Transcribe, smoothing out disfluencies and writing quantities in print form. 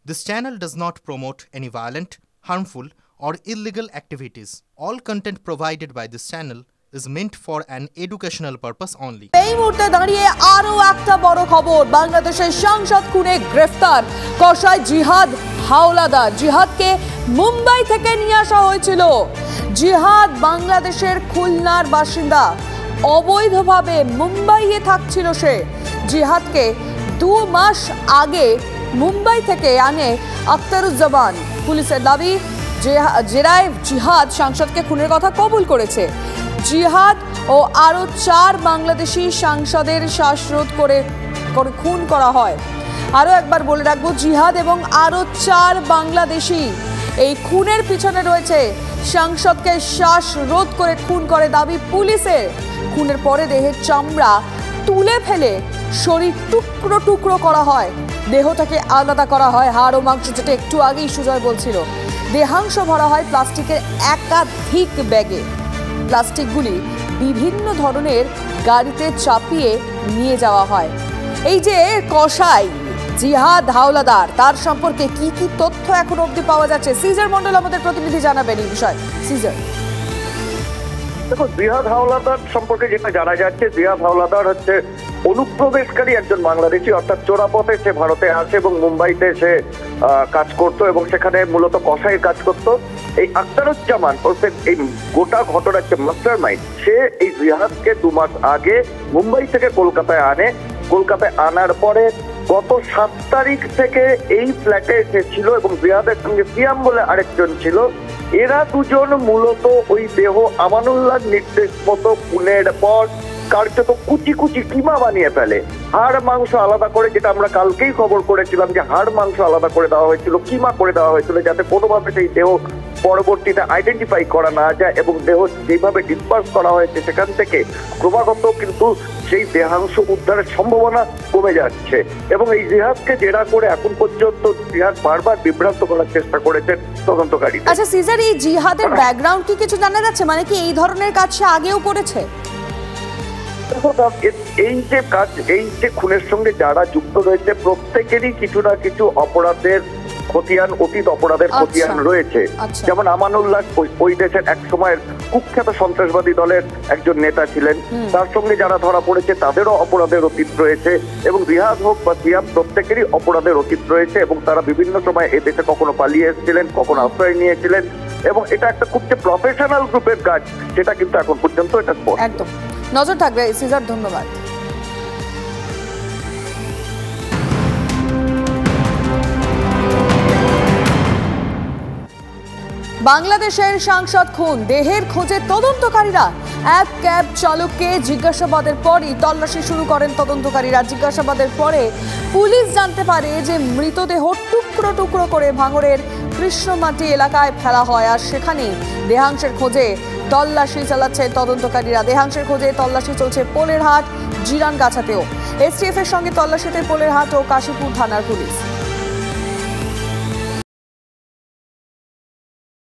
This channel does not promote any violent, harmful, or illegal activities. All content provided by this channel is meant for an educational purpose only. এই মুহূর্তে দাঁড়িয়ে আরো একটা বড় খবর, বাংলাদেশের সাংসদ খুনে গ্রেফতার কসাই জিহাদ হাওলাদার। জিহাদকে মুম্বাই থেকে নিয়ে আসা হয়েছিল। জিহাদ বাংলাদেশের খুলনার বাসিন্দা, অবৈধভাবে মুম্বাইয়ে থাকছিল সে। জিহাদকে 2 মাস আগে মুম্বাই থেকে আনে আখতারুজ্জামান। পুলিশের দাবি জেরায় জিহাদ সাংসদকে খুনের কথা কবুল করেছে। জিহাদ ও আরো 4 বাংলাদেশি সাংসদের শ্বাসরোধ করে খুন করা হয়। আরো একবার বলে রাখবো, জিহাদ এবং আরো 4 বাংলাদেশি এই খুনের পিছনে রয়েছে। সাংসদকে শ্বাসরোধ করে খুন করে দাবি পুলিশের। খুনের পরে দেহের চামড়া তুলে ফেলে শরীর টুকরো টুকরো করা হয়, দেহটাকে আলাদা করা হয় হাড় ও মাংস, যেটা একটু আগেই সুজয় বলছিল। দেহাংশ ভরা হয় প্লাস্টিকের একাধিক ব্যাগে। প্লাস্টিকগুলি বিভিন্ন ধরনের গাড়িতে চাপিয়ে নিয়ে যাওয়া হয়। এই যে কসাই জিহাদ হাওলাদার, তার সম্পর্কে কি কি তথ্য এখন অবধি পাওয়া যাচ্ছে? সিজার মন্ডল আমাদের প্রতিনিধি জানাবেন এই বিষয়। সিজার, দেখো, জিহাদ হাওলাদার সম্পর্কে যেটা জানা যাচ্ছে, জিহাদ হাওলাদার হচ্ছে অনুপ্রবেশকারী একজন বাংলাদেশি, অর্থাৎ চোরাপথে সে ভারতে আসে এবং মুম্বাইতে সে কাজ করত এবং সেখানে মূলত কসাইয়ের কাজ করত। এই আখতারুজ্জামান এই গোটা ঘটনা হচ্ছে মাস্টার মাইন্ড। সে এই জিহাদকে 2 মাস আগে মুম্বাই থেকে কলকাতায় আনে। কলকাতায় আনার পরে গত 7 তারিখ থেকে এই ফ্ল্যাটে এসেছিল এবং জিহাদের সঙ্গে সিয়াম বলে আরেকজন ছিল। এরা দুজন মূলত ওই দেহ আমানুল্লাহর নির্দেশ মতো খুনের পর কার্যত কুচি কুচি কিমা বানিয়ে ফেলে। হাড় মাংস আলাদা করে, যেটা আমরা কালকেই খবর করেছিলাম যে হাড় মাংস আলাদা করে দেওয়া হয়েছিল, কিমা করে দেওয়া হয়েছিল, যাতে কোনোভাবে সেই দেহ পরবর্তীতে আইডেন্টিফাই করা না যায় এবং দেহ যেভাবে ডিসপার্স করা হয়েছে সেখান থেকে ক্রমাগত কিন্তু সেই দেহাংশ উদ্ধারের সম্ভাবনা কমে যাচ্ছে। এবং এই জিহাদকে জেরা করে এখন পর্যন্ত জিহাদ বারবার বিভ্রান্ত করার চেষ্টা করেছেন তদন্তকারী। আচ্ছা সিজার, এই জিহাদের ব্যাকগ্রাউন্ড কি কিছু জানা যাচ্ছে? মানে কি এই ধরনের কাজ সে আগেও করেছে? এই যে কাজ, এই যে খুনের সঙ্গে যারা যুক্ত রয়েছে প্রত্যেকেরই কিছু না কিছু অপরাধের খতিয়ান, অতীত অপরাধের খতিয়ান রয়েছে। যেমন আমানুল্লাহ ওই দেশের এক সময়ের কুখ্যাত সন্ত্রাসবাদী দলের একজন নেতা ছিলেন, তার সঙ্গে যারা ধরা পড়েছে তাদেরও অপরাধের অতীত রয়েছে। এবং জিহাদ হোক বা সিয়াম, প্রত্যেকেরই অপরাধের অতীত রয়েছে এবং তারা বিভিন্ন সময় এ দেশে কখনো পালিয়ে এসেছিলেন, কখনো আশ্রয় নিয়েছিলেন। এবং এটা একটা খুব যে প্রফেশনাল গ্রুপের কাজ, সেটা কিন্তু এখন পর্যন্ত এটা একদম নজর থাকবে। সিজার, ধন্যবাদ। বাংলাদেশের সাংসদ খুন, দেহের খোঁজে তদন্তকারীরা। এক ক্যাব চালককে জিজ্ঞাসাবাদের পরই তল্লাশি শুরু করেন তদন্তকারীরা। জিজ্ঞাসাবাদের পরে পুলিশ জানতে পারে যে মৃতদেহ টুকরো টুকরো করে ভাঙড়ের কৃষ্ণমাটি এলাকায় ফেলা হয়, আর সেখানেই দেহাংশের খোঁজে তল্লাশি চালাচ্ছে তদন্তকারীরা। দেহাংশের খোঁজে তল্লাশি চলছে পোলেরহাট, জিরানগাছাতেও। এসটিএফ এর সঙ্গে তল্লাশিতে পোলেরহাট ও কাশীপুর থানার পুলিশ।